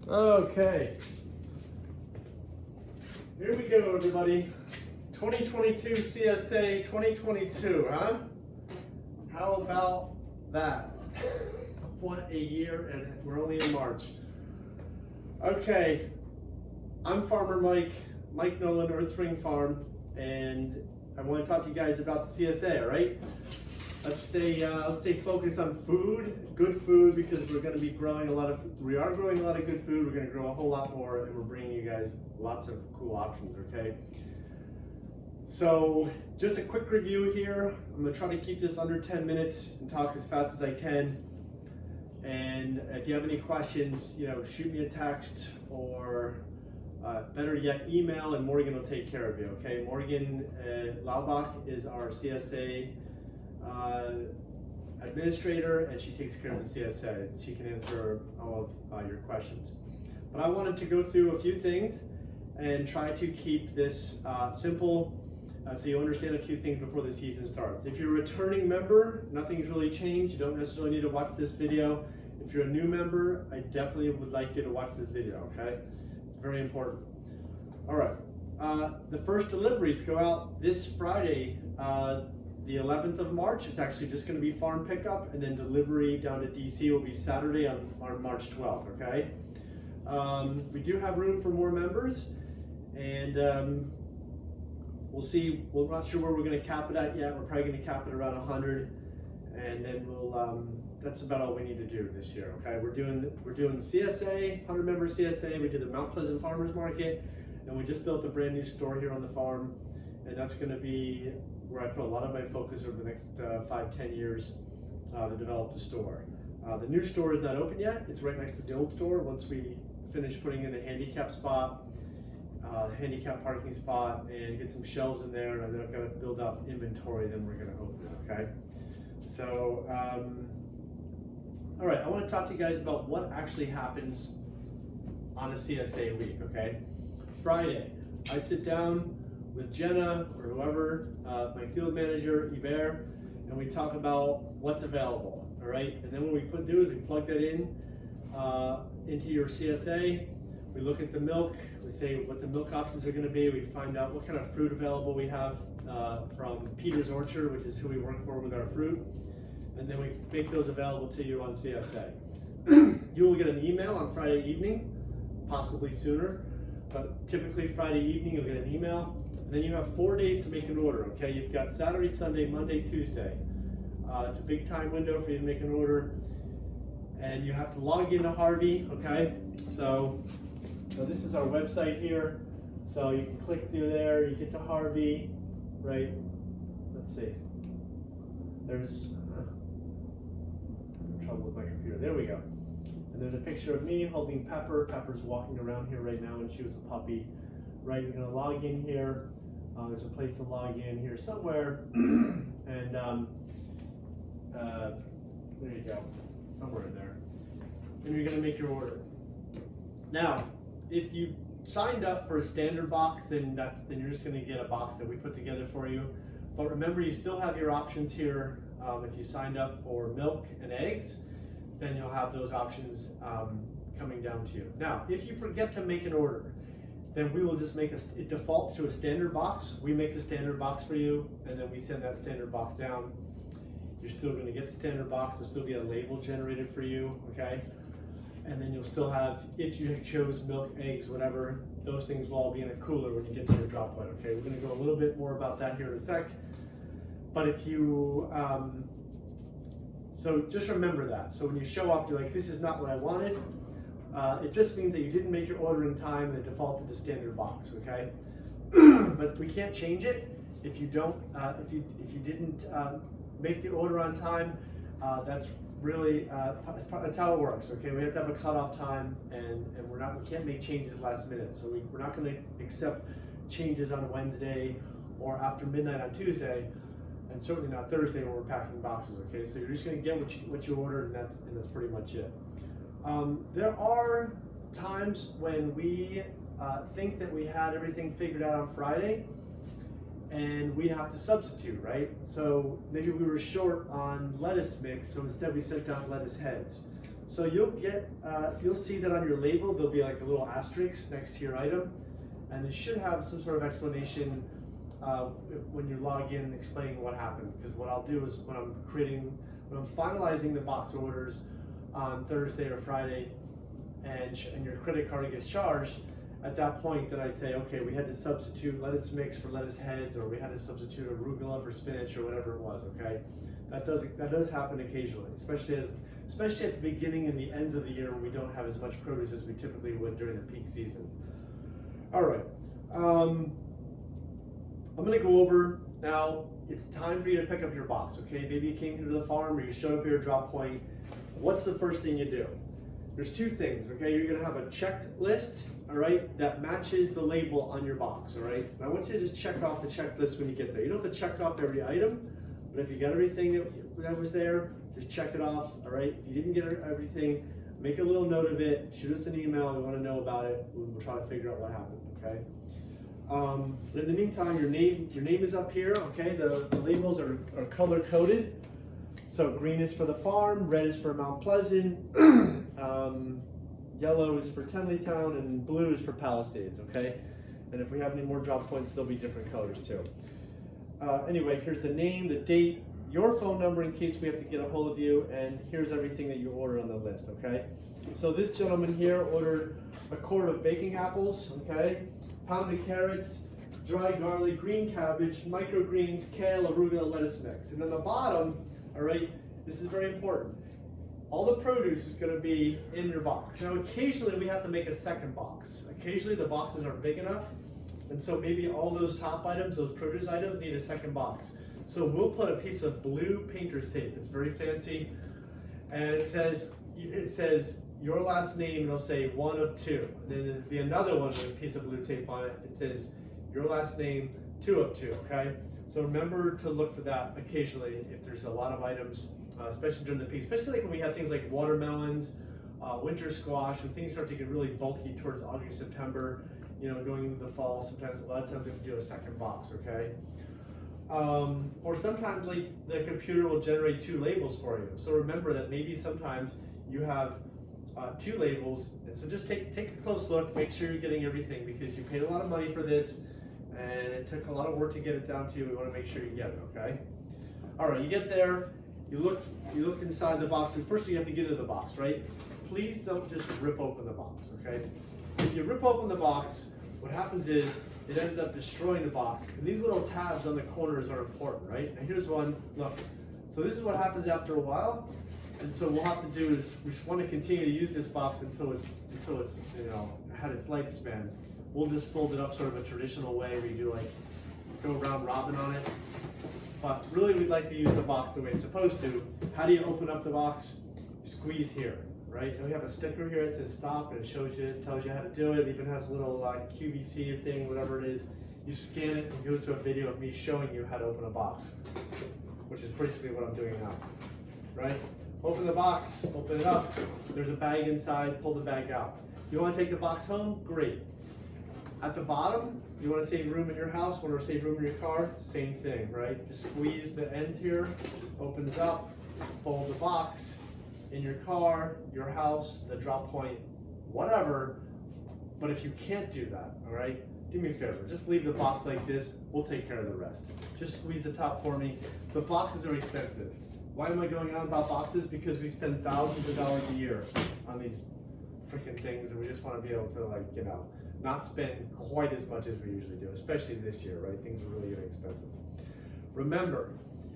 Okay. Here we go, everybody. 2022 CSA 2022, huh? How about that? What a year, and we're only in March. Okay, I'm Farmer Mike Nolan, Earth Ring Farm, and I want to talk to you guys about the CSA, all right? Let's stay focused on food, good food, because we're going to be growing we are growing a lot of good food. We're going to grow a whole lot more, and we're bringing you guys lots of cool options, okay? So just a quick review here. I'm going to try to keep this under 10 minutes and talk as fast as I can. And if you have any questions, shoot me a text or better yet, email, and Morgan will take care of you, okay? Morgan Laubach is our CSA administrator, and she takes care of the CSA. She can answer all of your questions. But I wanted to go through a few things and try to keep this simple so you understand a few things before the season starts. If you're a returning member, nothing's really changed. You don't necessarily need to watch this video. If you're a new member, I definitely would like you to watch this video, okay? It's very important. All right, the first deliveries go out this Friday, the 11th of March. It's actually just going to be farm pickup, and then delivery down to DC will be Saturday on March 12th, okay? We do have room for more members, and we'll see. We're not sure where we're going to cap it at yet. We're probably going to cap it around 100, and then we'll, that's about all we need to do this year, okay? We're doing CSA, 100-member CSA. We did the Mount Pleasant Farmers Market, and we just built a brand new store here on the farm, and that's going to be where I put a lot of my focus over the next 5-10 years to develop the store. The new store is not open yet. It's right next to the old store. Once we finish putting in a handicap spot, handicap parking spot, and get some shelves in there, and then I've got to build up inventory, then we're going to open it, okay? So, all right, I want to talk to you guys about what actually happens on a CSA week, okay? Friday, I sit down with Jenna or whoever, my field manager, Iber, and we talk about what's available, all right? And then what we do is we plug that in into your CSA. We look at the milk, we say what the milk options are going to be, we find out what kind of fruit available we have from Peter's Orchard, which is who we work for with our fruit, and then we make those available to you on CSA. You will get an email on Friday evening, possibly sooner, but typically Friday evening you'll get an email, and then you have 4 days to make an order, okay? You've got Saturday, Sunday, Monday, Tuesday. It's a big time window for you to make an order, and you have to log into Harvey, okay? So this is our website here. So you can click through there, you get to Harvey, right? Let's see. There's trouble with my computer. There we go. And there's a picture of me holding Pepper. Pepper's walking around here right now, and she was a puppy. Right, you're gonna log in here. There's a place to log in here somewhere, and there you go, somewhere in there. And you're gonna make your order. Now, if you signed up for a standard box, then you're just gonna get a box that we put together for you. But remember, you still have your options here. If you signed up for milk and eggs, then you'll have those options coming down to you. Now, if you forget to make an order, then we will just it defaults to a standard box. We make the standard box for you, and then we send that standard box down. You're still gonna get the standard box. There'll still be a label generated for you, okay? And then you'll still have, if you chose milk, eggs, whatever, those things will all be in a cooler when you get to your drop point, okay? We're gonna go a little bit more about that here in a sec. But if you, so just remember that. So when you show up, you're like, this is not what I wanted. It just means that you didn't make your order in time and it defaulted to standard box, okay? But we can't change it if you don't, if you didn't make the order on time. That's really, that's how it works, okay? We have to have a cutoff time, and we can't make changes last minute. So we're not gonna accept changes on Wednesday or after midnight on Tuesday, and certainly not Thursday when we're packing boxes, okay? So you're just gonna get what you ordered, and that's pretty much it. There are times when we think that we had everything figured out on Friday, and we have to substitute, right? So maybe we were short on lettuce mix, so instead we sent down lettuce heads. So you'll see that on your label there'll be like a little asterisk next to your item, and it should have some sort of explanation when you log in explaining what happened. Because what I'll do is when I'm finalizing the box orders on Thursday or Friday, and your credit card gets charged, at that point that I say, okay, we had to substitute lettuce mix for lettuce heads, or we had to substitute arugula for spinach, or whatever it was. Okay, that does happen occasionally, especially at the beginning and the ends of the year when we don't have as much produce as we typically would during the peak season. All right, I'm going to go over now. It's time for you to pick up your box. Okay, maybe you came here to the farm or you showed up at your drop point. What's the first thing you do? There's two things. Okay, you're going to have a checklist, all right, that matches the label on your box. All right, and I want you to just check off the checklist when you get there. You don't have to check off every item, but if you got everything that was there, just check it off. All right, if you didn't get everything, make a little note of it, shoot us an email. We want to know about it. We'll try to figure out what happened. Okay. In the meantime, your name is up here. Okay, the labels are color coded. So green is for the farm, red is for Mount Pleasant, yellow is for Tenleytown, and blue is for Palisades. Okay, and if we have any more drop points, they'll be different colors too. Anyway, here's the name, the date, your phone number in case we have to get a hold of you, and here's everything that you ordered on the list. Okay, so this gentleman here ordered a quart of baking apples. Okay, pounded carrots, dry garlic, green cabbage, microgreens, kale, arugula, lettuce mix. And on the bottom, all right, this is very important. All the produce is going to be in your box. Now, occasionally we have to make a second box. Occasionally the boxes aren't big enough, and so maybe all those top items, those produce items, need a second box. So we'll put a piece of blue painter's tape. It's very fancy, and it says your last name, and it'll say 1 of 2. And then there'll be another one with a piece of blue tape on it. It says your last name 2 of 2. Okay. So remember to look for that occasionally if there's a lot of items, especially during the peak, especially like when we have things like watermelons, winter squash, when things start to get really bulky towards August, September, going into the fall. Sometimes, a lot of times we have to do a second box. Okay. Or sometimes like the computer will generate 2 labels for you. So remember that maybe sometimes you have 2 labels, and so just take a close look, make sure you're getting everything, because you paid a lot of money for this, and it took a lot of work to get it down to you. We want to make sure you get it. Okay. All right, you get there, you look inside the box. First, you have to get into the box, right? Please don't just rip open the box. Okay. If you rip open the box, what happens is it ends up destroying the box. And these little tabs on the corners are important, right? And here's one. Look. So this is what happens after a while. And so what we'll have to do is we just want to continue to use this box until it's had its lifespan. We'll just fold it up sort of a traditional way where you do like go round robin on it. But really we'd like to use the box the way it's supposed to. How do you open up the box? Squeeze here, right? And we have a sticker here that says stop, and it tells you how to do it. It even has a little QVC thing, whatever it is. You scan it and go to a video of me showing you how to open a box, which is basically what I'm doing now, right? Open the box, open it up. There's a bag inside, pull the bag out. You want to take the box home? Great. At the bottom, you want to save room in your house, want to save room in your car? Same thing, right? Just squeeze the ends here, opens up, fold the box in your car, your house, the drop point, whatever. But if you can't do that, all right, do me a favor, just leave the box like this. We'll take care of the rest. Just squeeze the top for me. The boxes are expensive. Why am I going on about boxes? Because we spend thousands of dollars a year on these freaking things, and we just want to be able to not spend quite as much as we usually do, especially this year, right? Things are really getting expensive. Remember,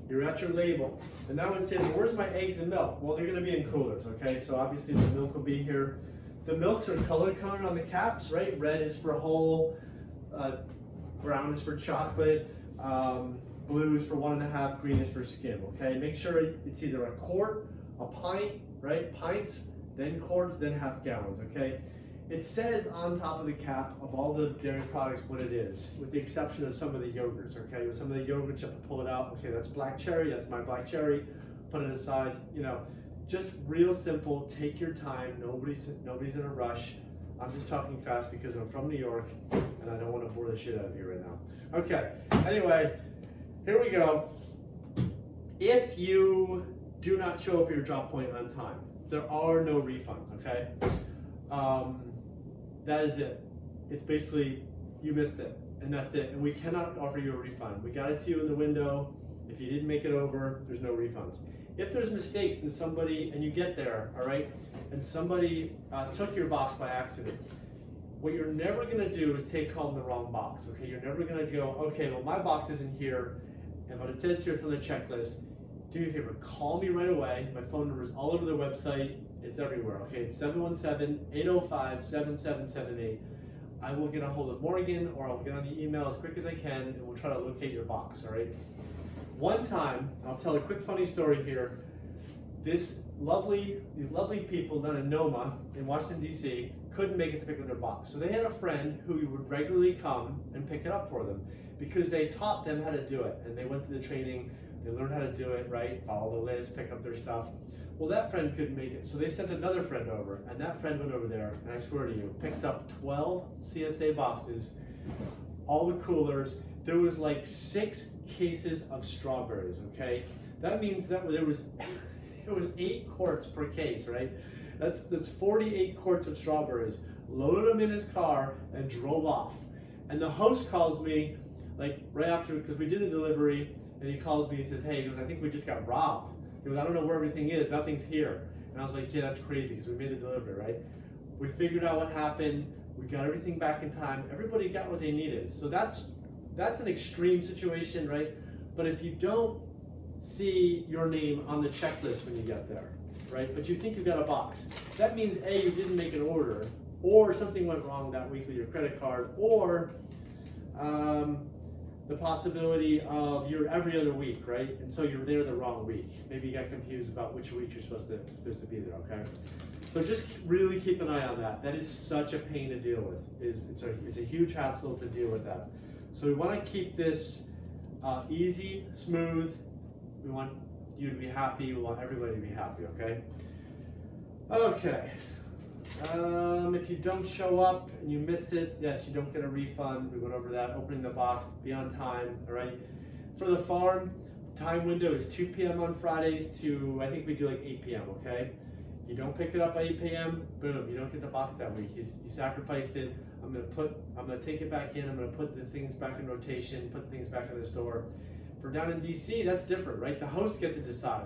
you're at your label, and now it says, where's my eggs and milk? Well, they're going to be in coolers, okay? So obviously the milk will be here. The milks are color-coded on the caps, right? Red is for whole, brown is for chocolate, blue is for 1.5, green is for skim, okay? Make sure it's either a quart, a pint, right? Pints, then quarts, then half gallons, okay? It says on top of the cap of all the dairy products what it is, with the exception of some of the yogurts, okay? With some of the yogurts, you have to pull it out. Okay, that's black cherry, that's my black cherry. Put it aside, just real simple, take your time. Nobody's in a rush. I'm just talking fast because I'm from New York and I don't want to bore the shit out of you right now. Okay, anyway, here we go. If you do not show up at your drop point on time, there are no refunds, okay? That is it. It's basically, you missed it, and that's it. And we cannot offer you a refund. We got it to you in the window. If you didn't make it over, there's no refunds. If there's mistakes and and you get there, all right, and somebody took your box by accident, what you're never gonna do is take home the wrong box, okay? You're never gonna go, okay, well, my box isn't here, and what it says here, it's on the checklist. Do me a favor, call me right away. My phone number is all over the website. It's everywhere, okay? It's 717-805-7778. I will get a hold of Morgan, or I'll get on the email as quick as I can, and we'll try to locate your box, all right? One time, I'll tell a quick funny story here. These lovely people down in Noma in Washington, D.C. couldn't make it to pick up their box. So they had a friend who would regularly come and pick it up for them because they taught them how to do it. And they went to the training, they learned how to do it, right? Follow the list, pick up their stuff. Well, that friend couldn't make it. So they sent another friend over, and that friend went over there, and I swear to you, picked up 12 CSA boxes, all the coolers. There was like 6 cases of strawberries, okay? That means that there was it was 8 quarts per case, right? That's 48 quarts of strawberries. Loaded them in his car and drove off. And the host calls me like right after, because we did the delivery, and he calls me and says, hey, he goes, I think we just got robbed. He goes, I don't know where everything is, nothing's here. And I was like, yeah, that's crazy, because we made the delivery, right? We figured out what happened, we got everything back in time, everybody got what they needed. So that's an extreme situation, right? But if you don't see your name on the checklist when you get there, right? But you think you got a box, that means A, you didn't make an order, or something went wrong that week with your credit card, or the possibility of you're every other week, right? And so you're there the wrong week. Maybe you got confused about which week you're supposed to be there, okay? So just really keep an eye on that. That is such a pain to deal with. It's a huge hassle to deal with that. So we want to keep this easy, smooth. We want you to be happy. We want everybody to be happy, okay? Okay. If you don't show up and you miss it, yes, you don't get a refund. We went over that. Opening the box, be on time, all right? For the farm, time window is 2 p.m. on Fridays to, I think we do like 8 p.m., okay? You don't pick it up by 8 p.m., boom, you don't get the box that week. You sacrificed it. I'm gonna take it back in. I'm gonna put the things back in rotation, put the things back in the store. For down in DC, that's different, right? The hosts get to decide.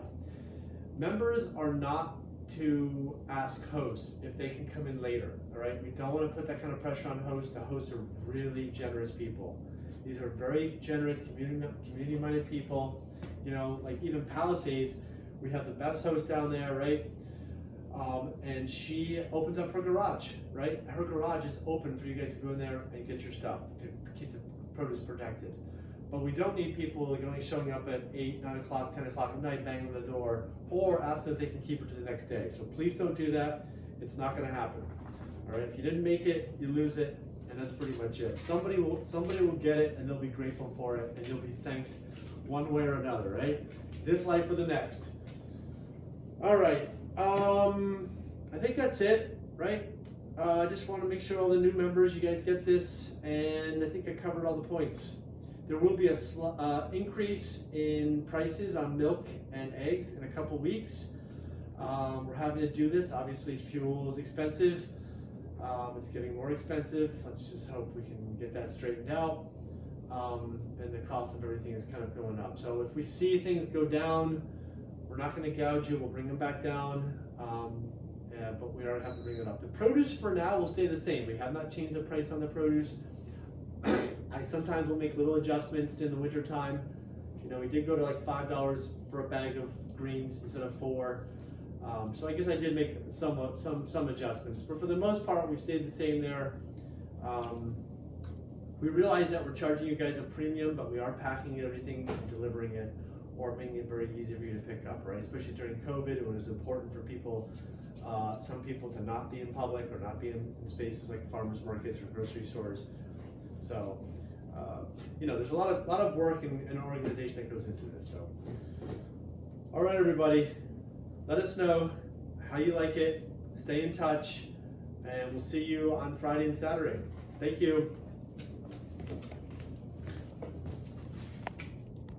Members are not to ask hosts if they can come in later, all right? We don't want to put that kind of pressure on hosts. The hosts are really generous people. These are very generous, community-minded people. You know, like even Palisades, we have the best host down there, right? And she opens up her garage, right? Her garage is open for you guys to go in there and get your stuff to keep the produce protected. But we don't need people showing up at 8, 9 o'clock, 10 o'clock at night, banging on the door, or ask them if they can keep it to the next day. So please don't do that. It's not going to happen. All right. If you didn't make it, you lose it, and that's pretty much it. Somebody will get it, and they'll be grateful for it, and you'll be thanked one way or another. Right? This life or the next. All right. I think that's it. Right? I just want to make sure all the new members, you guys get this, and I think I covered all the points. There will be a increase in prices on milk and eggs in a couple weeks. We're having to do this. Obviously, fuel is expensive. It's getting more expensive. Let's just hope we can get that straightened out. And the cost of everything is kind of going up. So if we see things go down, we're not going to gouge you. We'll bring them back down. But we are have to bring it up. The produce for now will stay the same. We have not changed the price on the produce. I sometimes will make little adjustments in the winter time. You know, we did go to like $5 for a bag of greens instead of 4. So I guess I did make some adjustments, but for the most part, we stayed the same there. We realize that we're charging you guys a premium, but we are packing everything, delivering it, or making it very easy for you to pick up, right? Especially during COVID, when it was important for people, some people to not be in public or not be in spaces like farmers markets or grocery stores. So, you know, there's a lot of work and organization that goes into this. So, all right, everybody, let us know how you like it. Stay in touch, and we'll see you on Friday and Saturday. Thank you.